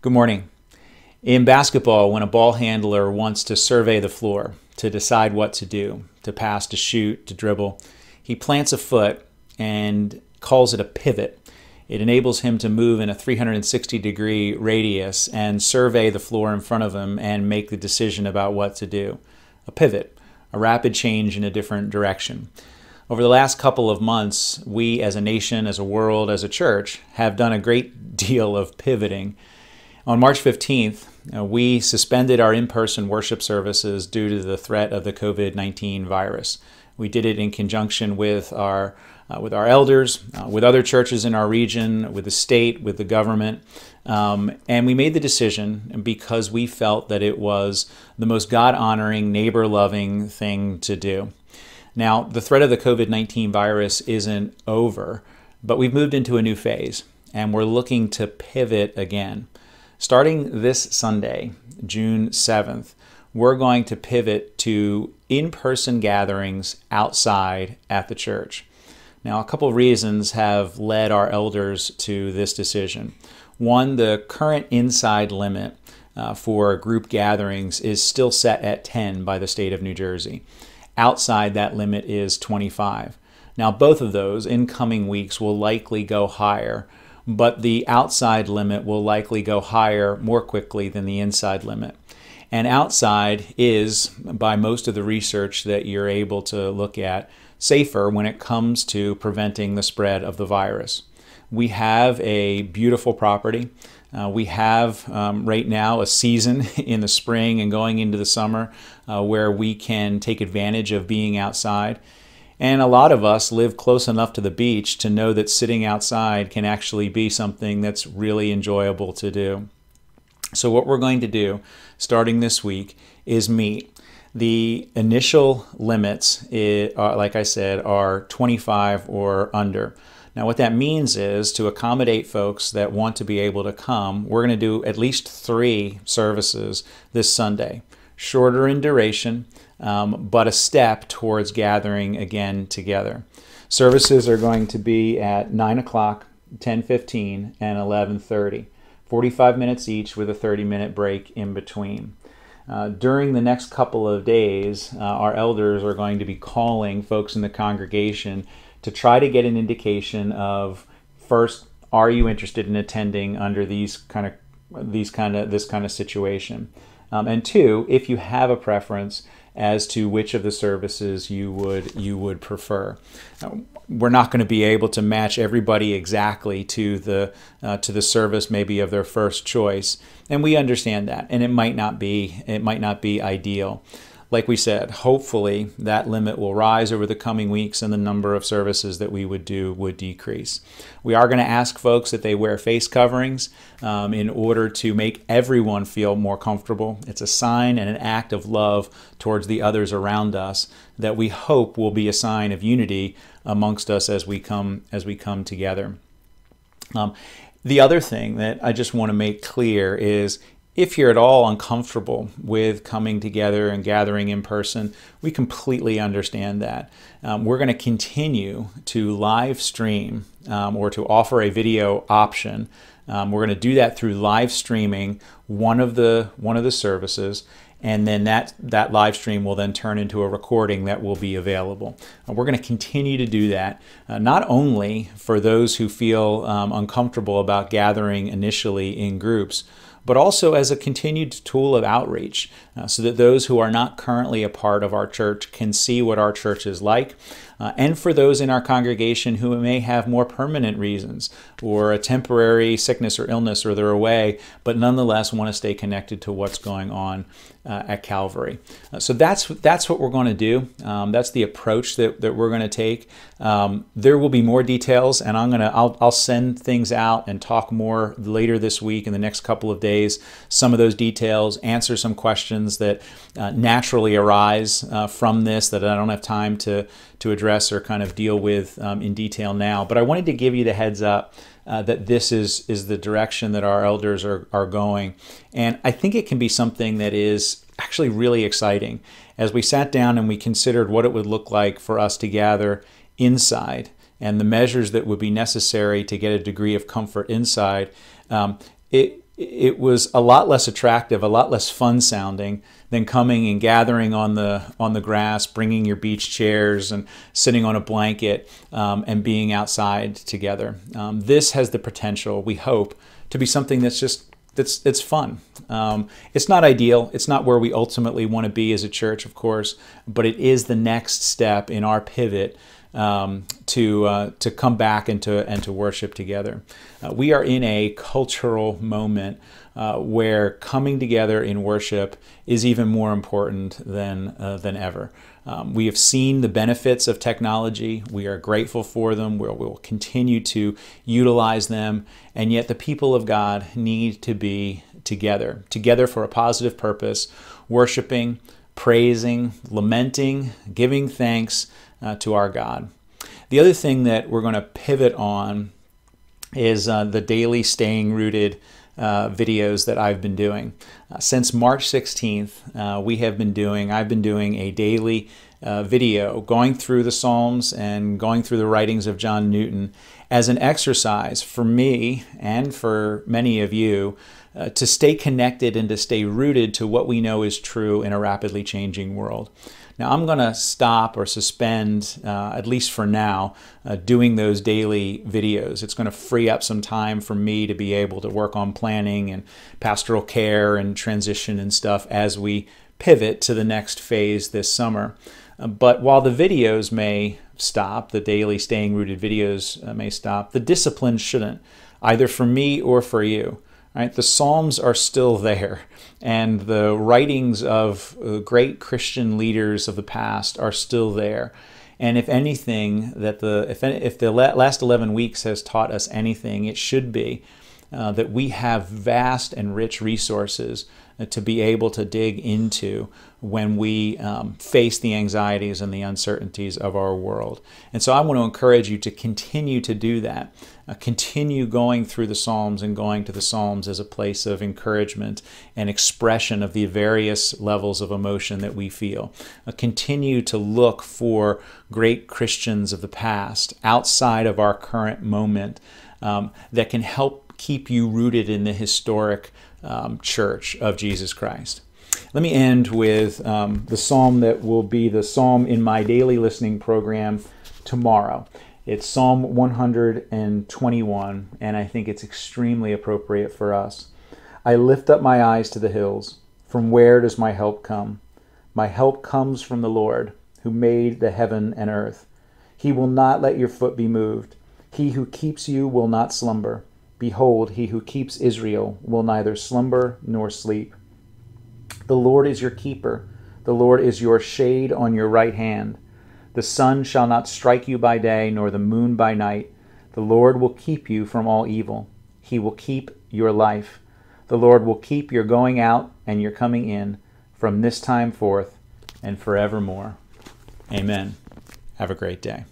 Good morning. In basketball, when a ball handler wants to survey the floor to decide what to do, to pass, to shoot, to dribble, he plants a foot and calls it a pivot. It enables him to move in a 360-degree radius and survey the floor in front of him and make the decision about what to do. A pivot, a rapid change in a different direction. Over the last couple of months, we as a nation, as a world, as a church, have done a great deal of pivoting. On March 15th, we suspended our in-person worship services due to the threat of the COVID-19 virus. We did it in conjunction with our elders, with other churches in our region, with the state, with the government, and we made the decision because we felt that it was the most God-honoring, neighbor-loving thing to do. Now, the threat of the COVID-19 virus isn't over, but we've moved into a new phase, and we're looking to pivot again. Starting this Sunday, June 7th, we're going to pivot to in-person gatherings outside at the church. Now, a couple of reasons have led our elders to this decision. One, the current inside limit for group gatherings is still set at 10 by the state of New Jersey. Outside, that limit is 25. Now, both of those in coming weeks will likely go higher, but the outside limit will likely go higher more quickly than the inside limit. And outside is, by most of the research that you're able to look at, safer when it comes to preventing the spread of the virus. We have a beautiful property. We have right now a season in the spring and going into the summer where we can take advantage of being outside. And a lot of us live close enough to the beach to know that sitting outside can actually be something that's really enjoyable to do. So what we're going to do starting this week is meet. The initial limits, like I said, are 25 or under. Now what that means is to accommodate folks that want to be able to come, we're going to do at least 3 services this Sunday. Shorter in duration, but a step towards gathering again together. Services are going to be at 9 o'clock, 10:15, and 11:30. 45 minutes each with a 30-minute break in between. During the next couple of days, our elders are going to be calling folks in the congregation to try to get an indication of, first, are you interested in attending under this kind of situation? And 2, if you have a preference as to which of the services you would prefer. We're not going to be able to match everybody exactly to the service maybe of their first choice, and we understand that, and it might not be ideal. Like we said, hopefully that limit will rise over the coming weeks and the number of services that we would do would decrease. We are going to ask folks that they wear face coverings in order to make everyone feel more comfortable. It's a sign and an act of love towards the others around us that we hope will be a sign of unity amongst us as we come together. The other thing that I just want to make clear is, if you're at all uncomfortable with coming together and gathering in person, we completely understand that. We're going to continue to live stream or to offer a video option. We're going to do that through live streaming one of the services, and then that live stream will then turn into a recording that will be available. We're going to continue to do that, not only for those who feel uncomfortable about gathering initially in groups, but also as a continued tool of outreach so that those who are not currently a part of our church can see what our church is like, and for those in our congregation who may have more permanent reasons or a temporary sickness or illness or they're away, but nonetheless want to stay connected to what's going on at Calvary. So that's what we're going to do. That's the approach that we're going to take. There will be more details, and I'll send things out and talk more later this week in the next couple of days. Some of those details, answer some questions that naturally arise from this that I don't have time to address or kind of deal with in detail now. But I wanted to give you the heads up that this is the direction that our elders are going. And I think it can be something that is actually really exciting. As we sat down and we considered what it would look like for us to gather inside and the measures that would be necessary to get a degree of comfort inside, it was a lot less attractive, a lot less fun sounding than coming and gathering on the grass, bringing your beach chairs and sitting on a blanket and being outside together. This has the potential, we hope, to be something that's fun. It's not ideal. It's not where we ultimately want to be as a church, of course, but it is the next step in our pivot to come back and to worship together. We are in a cultural moment where coming together in worship is even more important than ever. We have seen the benefits of technology. We are grateful for them. We'll continue to utilize them. And yet the people of God need to be together for a positive purpose, worshiping, praising, lamenting, giving thanks to our God. The other thing that we're going to pivot on is the daily staying rooted videos that I've been doing. Since March 16th, I've been doing a daily video going through the Psalms and going through the writings of John Newton as an exercise for me and for many of you to stay connected and to stay rooted to what we know is true in a rapidly changing world. Now, I'm going to stop or suspend, at least for now, doing those daily videos. It's going to free up some time for me to be able to work on planning and pastoral care and transition and stuff as we pivot to the next phase this summer. But while the videos may stop, the daily staying rooted videos may stop, the discipline shouldn't, either for me or for you. Right? The Psalms are still there, and the writings of great Christian leaders of the past are still there. And if anything, if the last 11 weeks has taught us anything, it should be that we have vast and rich resources to be able to dig into when we face the anxieties and the uncertainties of our world. And so I want to encourage you to continue to do that. Continue going through the Psalms and going to the Psalms as a place of encouragement and expression of the various levels of emotion that we feel. Continue to look for great Christians of the past outside of our current moment that can help keep you rooted in the historic church of Jesus Christ. Let me end with the psalm that will be the psalm in my daily listening program tomorrow. It's Psalm 121, and I think it's extremely appropriate for us. I lift up my eyes to the hills. From where does my help come? My help comes from the Lord, who made the heaven and earth. He will not let your foot be moved. He who keeps you will not slumber. Behold, he who keeps Israel will neither slumber nor sleep. The Lord is your keeper. The Lord is your shade on your right hand. The sun shall not strike you by day, nor the moon by night. The Lord will keep you from all evil. He will keep your life. The Lord will keep your going out and your coming in from this time forth and forevermore. Amen. Have a great day.